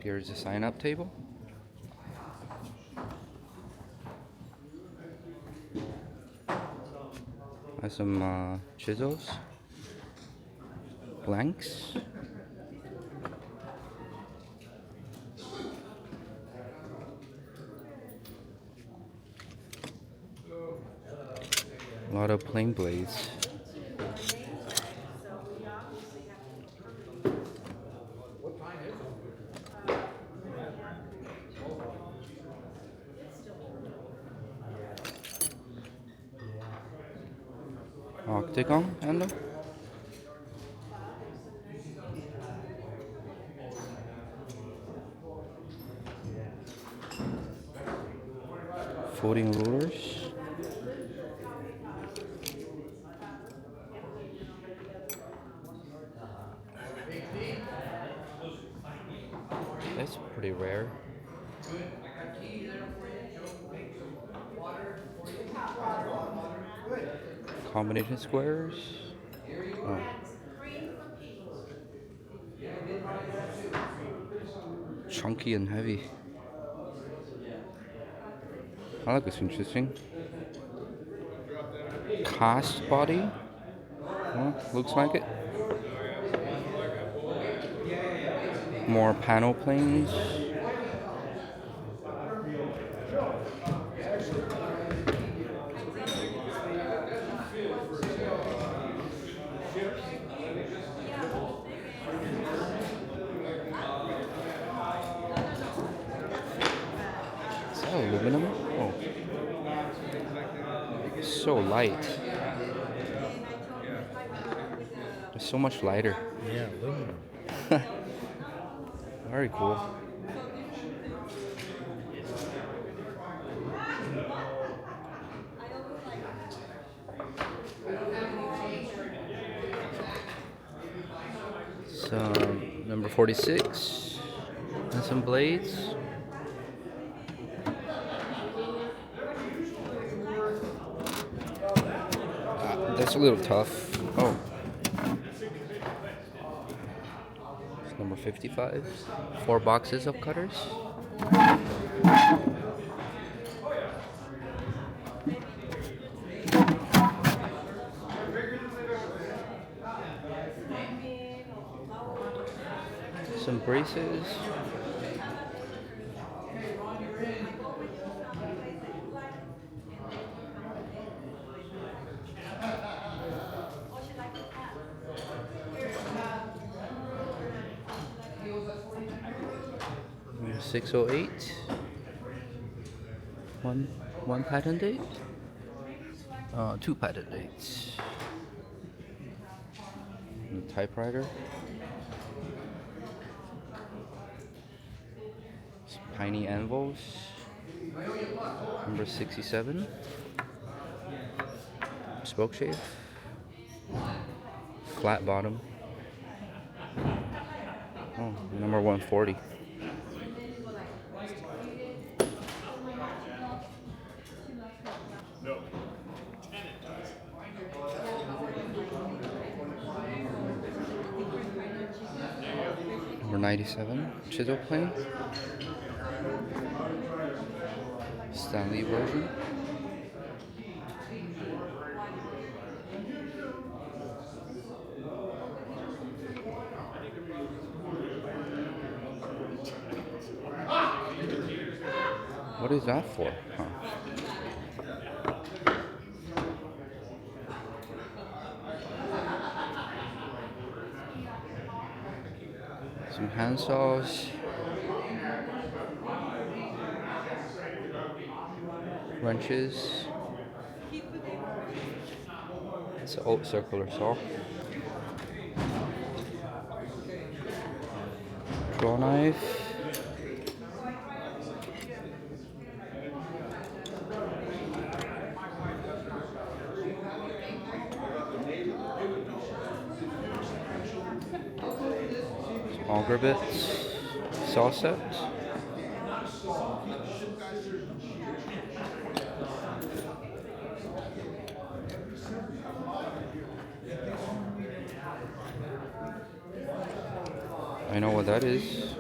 Here's a sign-up table. Has some chisels, blanks. A lot of plain blades. Octagon handle. Folding rulers. That's pretty rare. Combination squares. Oh. Chunky and heavy. I like this, interesting. Cast body. Well, looks like it. More panel planes. Is that aluminum? Oh. So light. It's so much lighter. Yeah, aluminum. Very cool. So, number 46. And some blades. That's a little tough. Oh. It's number 55. 4 boxes of cutters. Some braces. Number 608. One patent date. 2 patent dates. And a typewriter. Tiny anvils. Number 67. Spoke shave. Flat bottom. Oh, number 140. Number 97. Chisel plane. Stanley version. What is that for? Huh. Some hand saws. Wrenches. It's an old circular saw. Draw knife. Some auger bits. Saw set. I know what that is.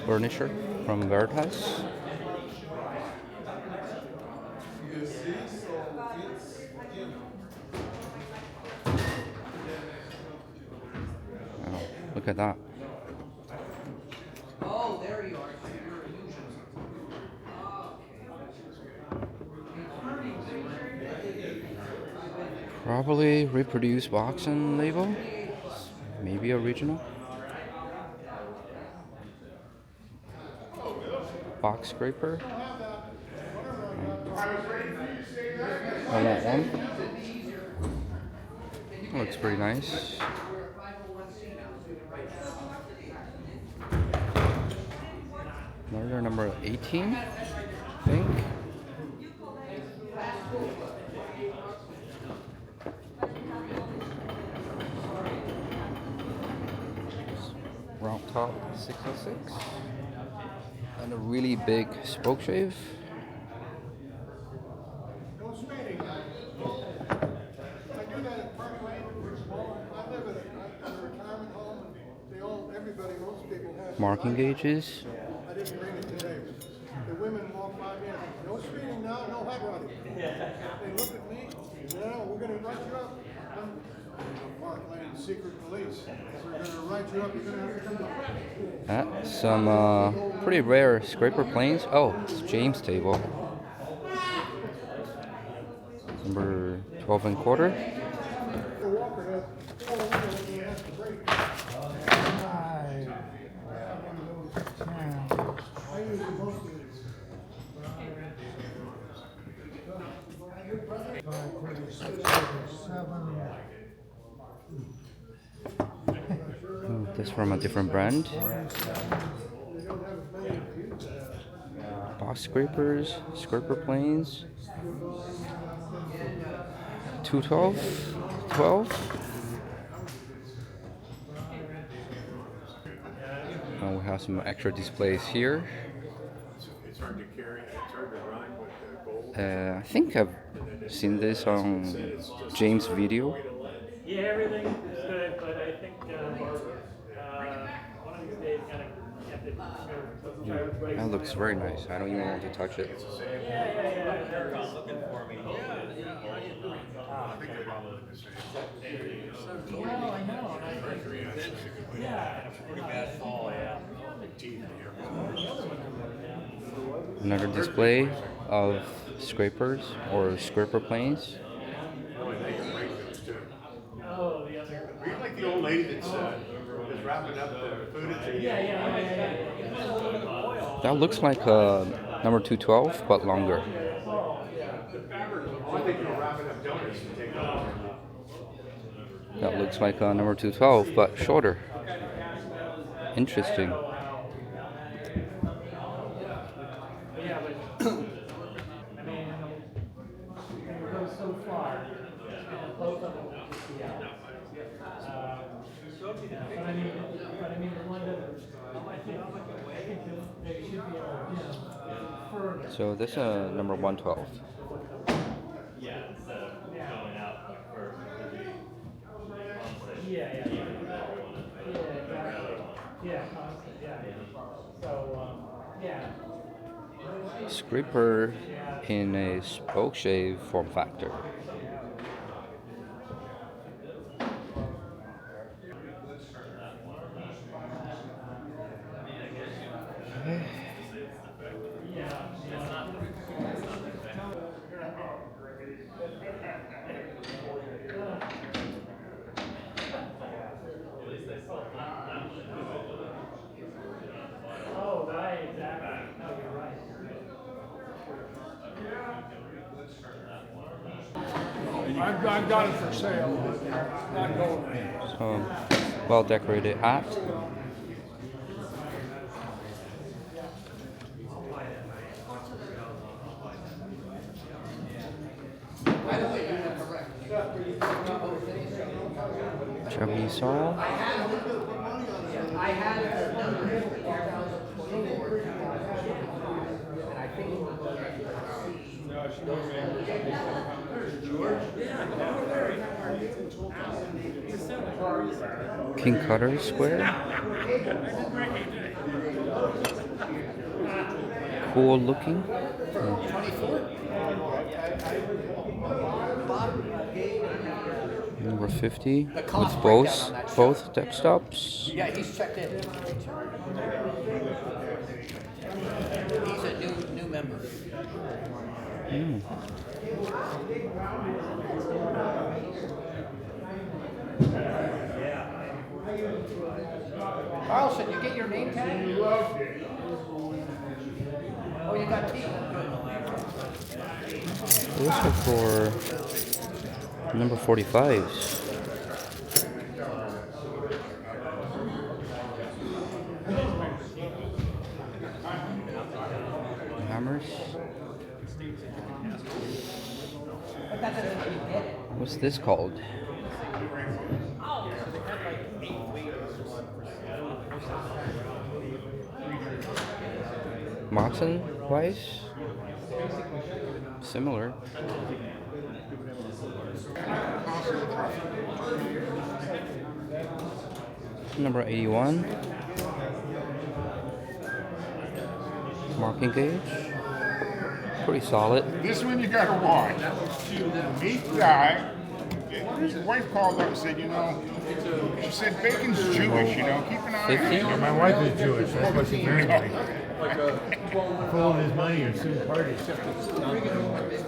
furniture from Veritas. Oh, look at that. Oh, there you are. Your illusions. Probably reproduced box and label. Maybe original. Box scraper. I want one. Looks pretty nice. Another number 18, I think. Round top 606. And a really big spoke shave. Marking gauges. I didn't bring it today. The women walk by me and say, no speeding now, no hot rodding. They look at me, no, we're going to write you up. Park Lane Secret Police. We're going to write you up. You're going to come up. Some pretty rare scraper planes. Oh, it's James table. Number 12 and quarter. The Walker has all the windows and has to break. I use most of these. This from a different brand. Box scrapers, scraper planes. 212, 12. We have some extra displays here. It's hard to carry, it's hard to rhyme with gold. I think I've seen this on James' video. Yeah, everything is good, but I think one of these days kind of have to try with breaks. That looks very nice. I don't even want to touch it. Yeah. Looking for me. Well, I know. Yeah. Pretty bad fall, yeah. Another display of scrapers or scraper planes. Oh, the other. Are you like the old lady that's wrapping up the food? Yeah. That looks like number 212, but longer. I think you're wrapping up donuts to take off. That looks like number 212, but shorter. Interesting. Yeah, but I mean, it goes so far. Both of them will just be out. But I mean, the one that I think they should be able to further. So this is number 112. Yeah, instead of going out first to the Yeah, exactly. Yeah, constant, yeah. So, yeah. Scraper in a spoke shave form factor. Oh, right, exactly. No, you're right. I've got it for sale. Not going. So, well decorated hat. Chubby saw. I had a number for 2024, and I think we're going King Cutter square. cool looking. 24? Number 50 The with cost breakdown on that both desktops. Yeah, he's checked in. He's a new member. Carlson, you get your name tag? Oh, you got teeth. Those are for number 45s. Hammers. But that doesn't mean you get it. What's this called? Moxon Weiss? Similar. Number 81. Marking gauge. Pretty solid. This one you gotta watch. Neat guy. His wife called up and said, you know, she said Bacon's Jewish, you know, keep an eye on 50? him. My wife is Jewish, that's why she married me. For all his money and soon party.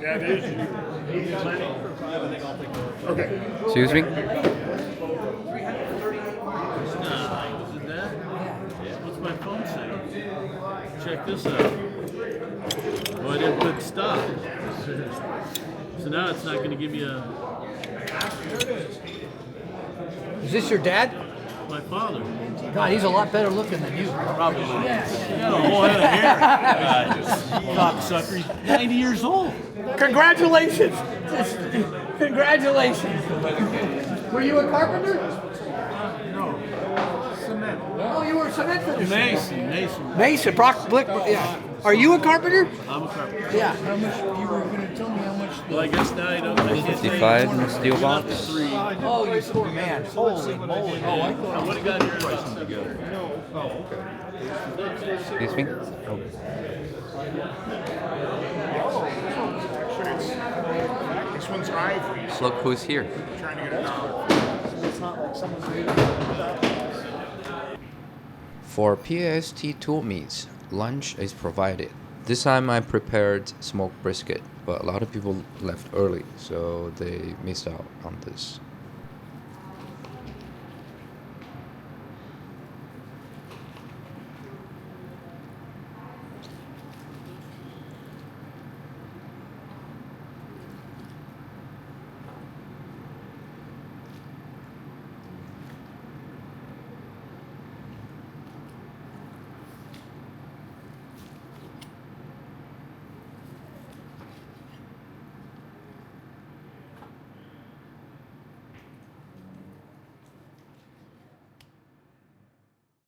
That is you. Okay. Excuse me? Nah, was it that? What's my phone saying? Check this out. Oh, I didn't put stop. So now it's not going to give me a... Is this your dad? My father. God, he's a lot better looking than you. Probably. He got a whole head of hair. Cocksucker. He's 90 years old. Congratulations! Congratulations! Were you a carpenter? No. Cement. Oh, you were a cement finisher. Mason. Mason, Brock Blick. Yeah. Are you a carpenter? I'm a carpenter. Yeah. How much, you were gonna tell me how much. Well, I guess now I don't. I can't 55 in the steel You're not box. the three. Oh, you poor man. Holy moly. I would have got here about together. Excuse me? Oh. Actually, this one's ivory. So Look who's here. I'm trying to get it out. For PAST tool meets, lunch is provided. This time I prepared smoked brisket, but a lot of people left early, so they missed out on this.